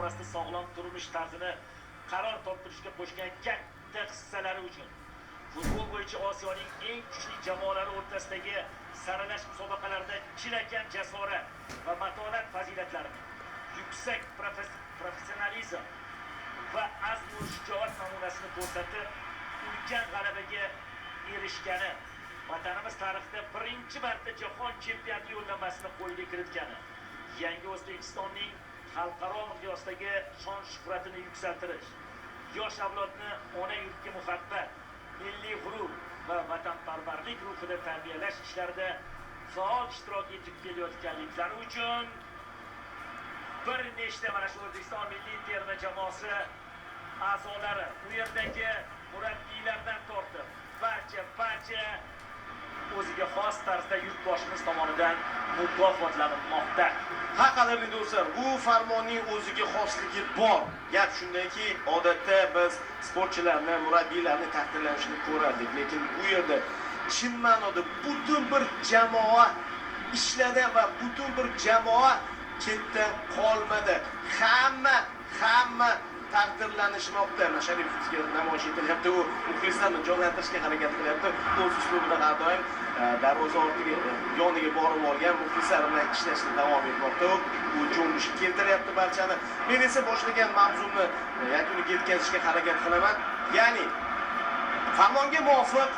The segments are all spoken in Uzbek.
orasida sog'lom turmush tarzini qaror toptirishga qo'shgan katta hissalari uchun futbol bo'yicha Osiyoning eng kuchli jamoalari o'rtasidagi saralash musobaqalarida chinakam jasorat va matonat fazilatlarini, yuksak professionalizm va azmu shijoat namunasini ko'rsatib, ulkan g'alabaga erishgani, vatanimiz tarixida birinchi marta jahon chempionati yo'llanmasini qo'lga kiritgani, yangi O'zbekistonning xalqaro miqyosdagi shon shuhratini yuksaltirish, yosh avlodni ona yurtga muhabbat, milliy g'urur va vatanparvarlik ruhida tarbiyalash ishlarida faol ishtirok etib kelayotganliklari uchun bir nechta mana shu O'zbekiston milliy terma jamoasi a'zolari, u yerdagi murabbiylardan tortib barcha o'ziga xos tarzda yurtboshimiz tomonidan mukofotlanmoqda. Qadrli do'stlar, bu farmonning o'ziga xosligi bor. Gap shundaki, odatda biz sportchilarni, murabbiylarni taqdirlanishini ko'rardik, lekin bu yerda chin ma'noda butun bir jamoa ishladi va butun bir jamoa chetda qolmadi. Hamma taqdirlanishmoqda. Masharifovga namoyish etilyapti, u muxlislarni jonlantirishga harakat qilyapti. O'z uslubida har doim darvoza ortiga yoniga borib olgan muxlislar bilan ishlashni davom etmoqda. U jo'nish keltiryapti barchani. Men esa boshlagan mavzuni yakuniga yetkazishga harakat qilaman. Ya'ni farmonga muvofiq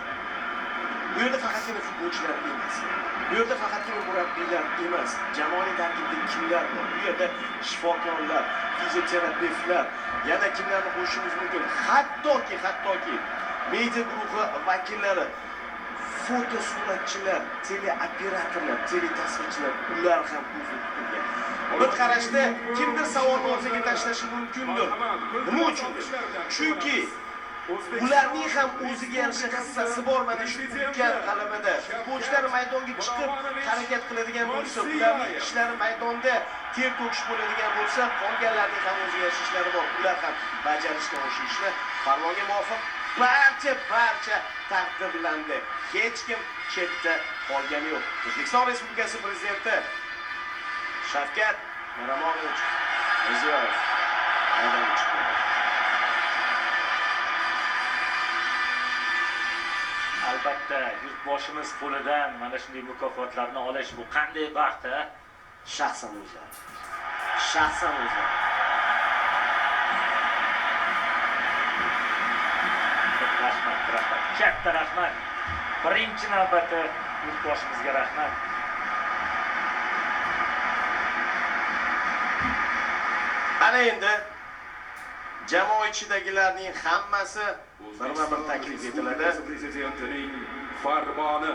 bu yerda faqatgina futbolchilar emas. Bu yerda faqatgina murabbiylar emas, jamoaning tarkibida kimlar bor? Bu yerda shifokorlar, fizioterapevtlar, yana kimlarni qo'shishimiz mumkin? Hattoki media guruhi vakillari, fotosuratchilar, teleoperatorlar, teletasvirchilar, ular ham o'zini tutgan. Bir qarashda kimdir savolni o'ziga tashlashi mumkindir. Nima uchun? Chunki ularning ham o'ziga yarasha hissasi bor. Mana shu ulkan g'alabada futbolchilar maydonga chiqib harakat qiladigan bo'lsa, ularning ishlari maydonda ter to'kish bo'ladigan bo'lsa, qolganlarning ham o'ziga yarasha ishlari bor. Ular ham bajarishga o'sha ishni farmonga muvofiq barcha taqdirlandi. Hech kim chetda qolgani yo'q. O'zbekiston Respublikasi Prezidenti Shavkat Miromonovich Mirziyoyev maydonga chiqdi. Albatta, yurtboshimiz qo'lidan mana shunday mukofotlarni olish bu qanday baxt, ha? Shaxsan o'zi. Rahmat. Katta rahmat. Birinchi navbatda yurtboshimizga rahmat. Ana endi jamoa ichidagilarning hammasi bir taklif etiladi. Prezidentining farmoni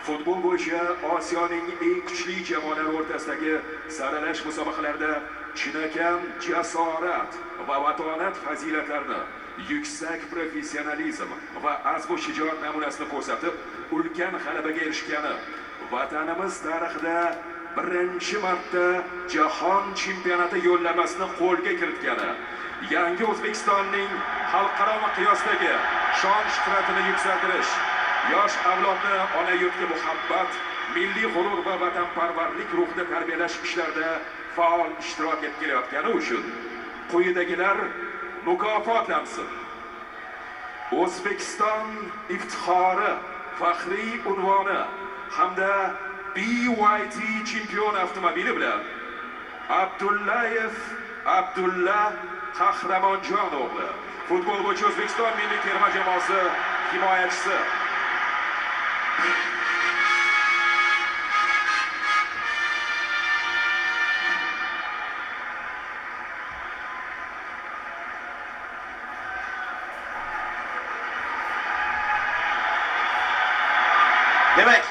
futbol bo'yicha Osiyoning eng kuchli jamoalar o'rtasidagi saralash musobaqalarida chinakam jasorat va matonat fazilatlarini, yuksak professionalizm va azmu shijoat namunasini ko'rsatib, ulkan g'alabaga erishgani, vatanimiz tarixida birinchi marta jahon chempionati yo'llanmasini qo'lga kiritgani, yangi O'zbekistonning xalqaro miqyosdagi shon shuhratini yuksaltirish, yosh avlodni ona yurtga muhabbat, milliy g'urur va vatanparvarlik ruhida tarbiyalash ishlarida faol ishtirok etib kelayotgani uchun quyidagilar mukofotlansin. O'zbekiston iftixori faxriy unvoni hamda BYD chempion avtomobili bilan Abdullayev Abdulla Qahramonjon o'g'li, futbol bo'yicha O'zbekiston milliy terma jamoasi himoyachisi. Demak,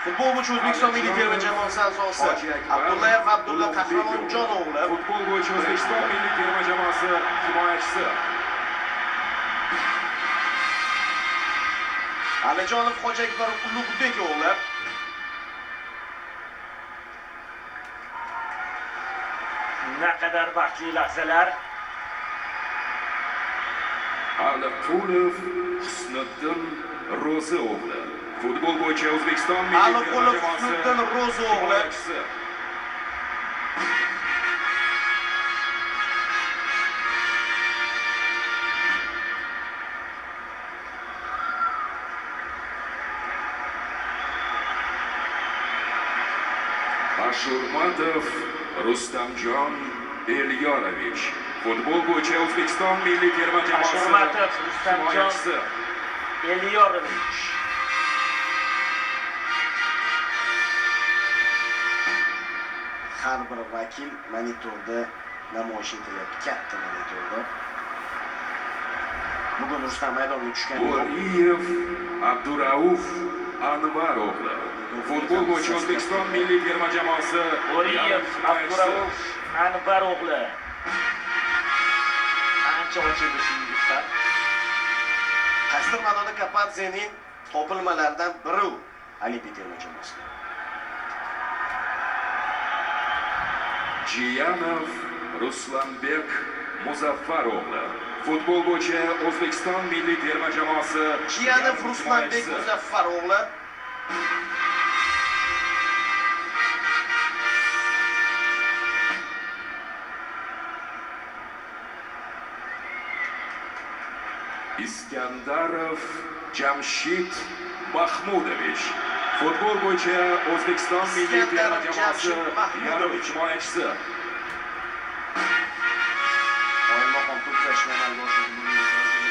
futbol bo'yicha O'zbekiston milliy terma jamoasi a'zosi Abdullayev Abdulla Qahramonjon o'g'li, futbol bo'yicha O'zbekiston milliy terma jamoasi himoyachisi. Alijonov Xo'jaakbar Ulug'bek o'g'li, Naqadar baxtli lahzalar. Aliqulov Husniddin Ro'zi o'g'li, futbol bo'yicha O'zbekiston milliy terma jamoasi himoyachisi. Ashurmatov Rustamjon Elyorovich. Futbol bo'yicha O'zbekiston milliy terma jamoasi Ashurmatov Rustamjon himoyachisi. Elyorovich. Har bir vakil monitorda namoyish etilyapti, katta monitorda. Bugun Rustam maydonga tushgan yo'q. Bo'riyev Abdurauf Anvar o'g'li. Futbol bo'yicha O'zbekiston milliy terma jamoasi Bo'riyev Abdurauf Anvar o'g'li. Ancha ochildi shu yigitlar. Qasr Manoda Kapadzening topilmalaridan biri Olimpiya terma jamoasi. Jiyanov Ruslanbek Muzaffar o'g'li. Futbol bo'yicha O'zbekiston milliy terma jamoasi Jiyanov Ruslanbek Muzaffar o'g'li. Iskandarov Jamshid Mahmudovich. Futbol bo'yicha O'zbekiston milliy terma jamoasi yarim himoyachisi. Oymoqom to'plasini amalga oshirdi.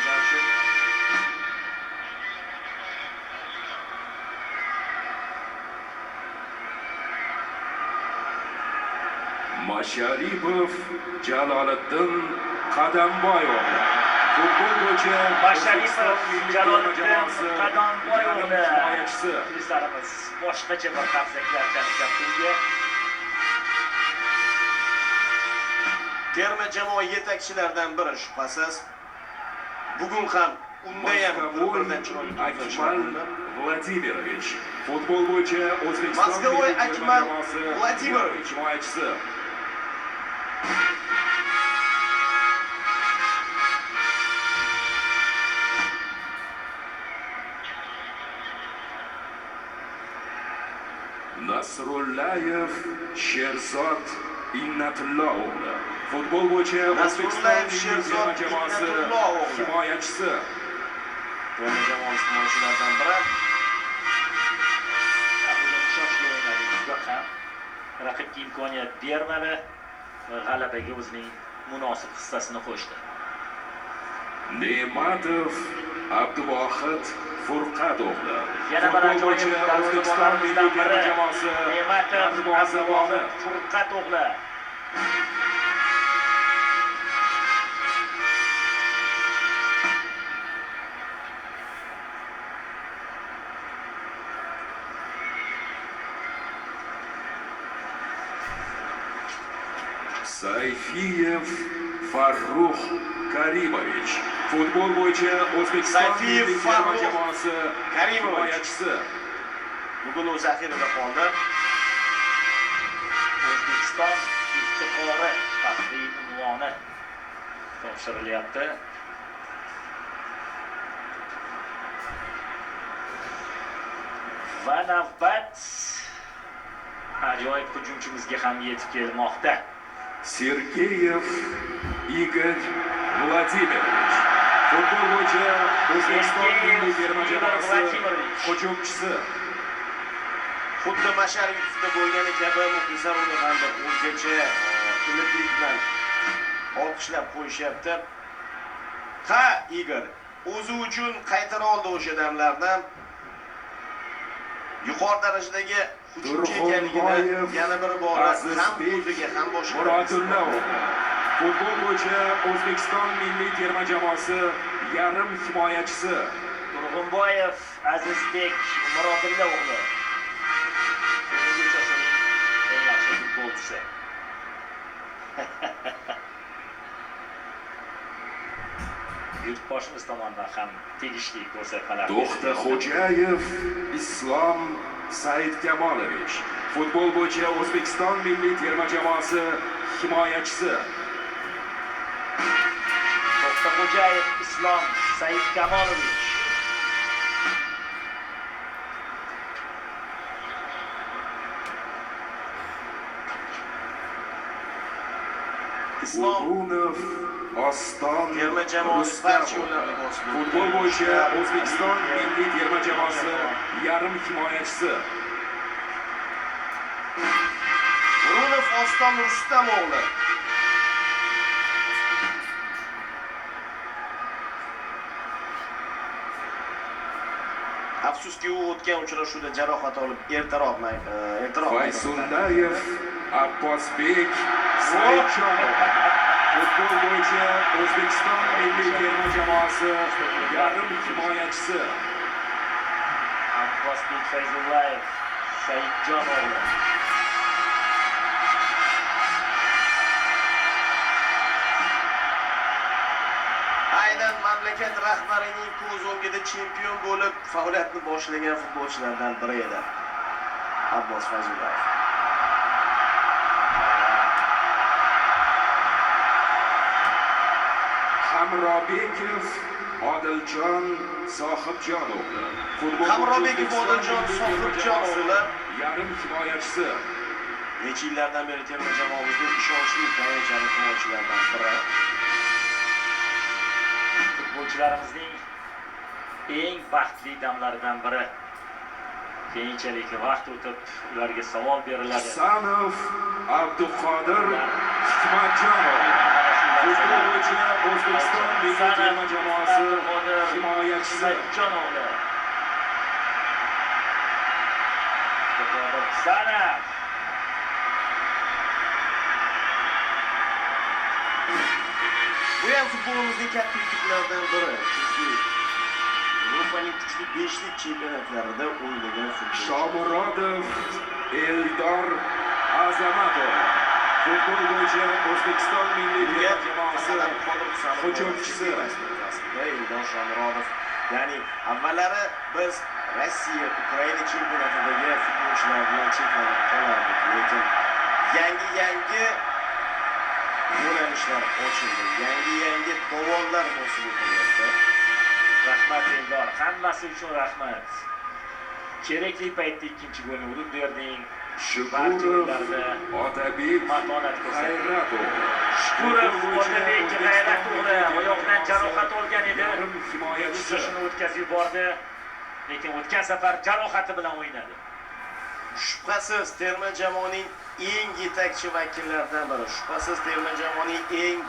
Jamshid. Masharipov Jaloliddin Qadamboy o'g'li. Futbol bo'yicha Masharipov Jaloliddin jamoasi Qadamboy yarim o'g'li. himoyachisi. Muxlislarimiz boshqacha bir qarsaklar chalayapti unga. Terma jamoa yetakchilaridan biri shubhasiz. Bugun ham unda ham bir-biridan chiroyli Akmal Vladimirovich. Futbol bo'yicha O'zbekiston Moskvoy milliy terma Akmal jamoasi Vladimirovich. himoyachisi. Nasrullayev Sherzod Innatullo o'g'li. Futbol bo'yicha O'zbekiston Nasrullayev milliy Sherzod terma jamoasi Innatullo o'g'li. himoyachisi. Terma jamoasi himoyachilaridan biri. Bugun shoshli o'ynadi juda ham. Raqibga imkoniyat bermadi va g'alabaga o'zining munosib hissasini qo'shdi. Ne'matov Abduvohid Furqat o'g'li. Yana bir Futbol ajoyib bo'yicha O'zbekiston milliy darvozabonlarimizdan terma biri jamoasi Ne'matov darvozaboni. Abduvohid Furqat o'g'li. Sayfiyev Farruh Karimovich. Futbol bo'yicha O'zbekiston Sayfiyev milliy terma Farruh jamoasi Karimovich. himoyachisi. Bugun u zaxirada qoldi. O'zbekiston iftixori faxriy unvoni topshirilyapti. Va navbat ajoyib hujumchimizga ham yetib kelmoqda. Sergeyev Igor Vladimirovich. Futbol bo'yicha O'zbekiston milliy terma jamoasi Vladimirovich. hujumchisi. Xuddi Masharipovda bo'lgani kabi muxlislar uni ham bir o'zgacha iliqlik bilan olqishlab qo'yishyapti. Ha, Igor, o'zi uchun qaytara oldi o'sha damlardan. Yuqori darajadagi hujumchi ekanligini yana bir bora ham o'ziga ham boshqa Murodulla o'g'li. Futbol bo'yicha O'zbekiston milliy terma jamoasi yarim himoyachisi. Turg'unboyev Azizbek Murodulla o'g'li. Bugungi uchrashuvning eng yaxshi futbolchisi. Yurtboshimiz tomonidan ham tegishli ko'rsatmalar To'xtaxo'jayev Islom Saidkamolovich. Futbol bo'yicha O'zbekiston milliy terma jamoasi himoyachisi. To'xtaxo'jayev Islom Saidkamolovich. Islom O'runov Oston terma jamoasi barcha Rustamov. yo'llarni bosib Futbol bo'yicha O'zbekiston milliy terma jamoasi yarim himoyachisi. Xoston Rustam o'g'li. Afsuski u o'tgan uchrashuvda jarohat olib ertaroq Fayzullayev, Abbosbek Saidjonov. Futbol bo'yicha O'zbekiston milliy terma jamoasi yarim himoyachisi. Abbosbek Fayzullayev, Saidjonov. Aynan mamlakat rahbarining ko'z o'ngida chempion bo'lib faoliyatni boshlagan futbolchilardan biri edi. Abbos Fayzullayev. Hamrobekov Odiljon Sohibjonov. Futbol Hamrobekov Odiljon Sohibjonov yarim himoyachisi. Necha yillardan beri terma jamoamizning ishonchli ko'rayotgan futbolchilaridan biri. Futbolchilarimizning eng baxtli damlaridan biri. Keyinchalik vaqt o'tib ularga savol beriladi. Hasanov Abduqodir Hikmatjonov. Futbol bo'yicha O'zbekiston milliy terma jamoasi himoyachisi. Saidjonovlar. Hasanov. Bu ham futbolimizning katta yutuqlaridan biri. Chunki Yevropaning kuchli 5lik chempionatlarida o'ynagan futbolchi. Shomurodov Eldor Azamatov. Futbol bo'yicha O'zbekiston milliy terma jamoasi hujumchisi. Eldor Shomurodov. Ya'ni avvallari biz Rossiya, Ukraina chempionatidagi futbolchilar bilan cheklanib qolardik, lekin yangi yo'nalishlar ochildi. Yangi to'g'onlar hosil etilyapti. Rahmat Eldor, hammasi uchun rahmat. Kerakli paytda ikkinchi golni urib berding. Shukurov Otabek Matonat ko'rsatdi. Xayratov. Shukurov Otabek Xayratov oyoqdan jarohat olgan edi. Yarim himoyachisi. Shuni o'tkazib yubordi. Lekin o'tgan safar jarohati bilan o'ynadi. Shubhasiz terma jamoaning eng yetakchi vakillaridan biri. Shubhasiz terma jamoaning eng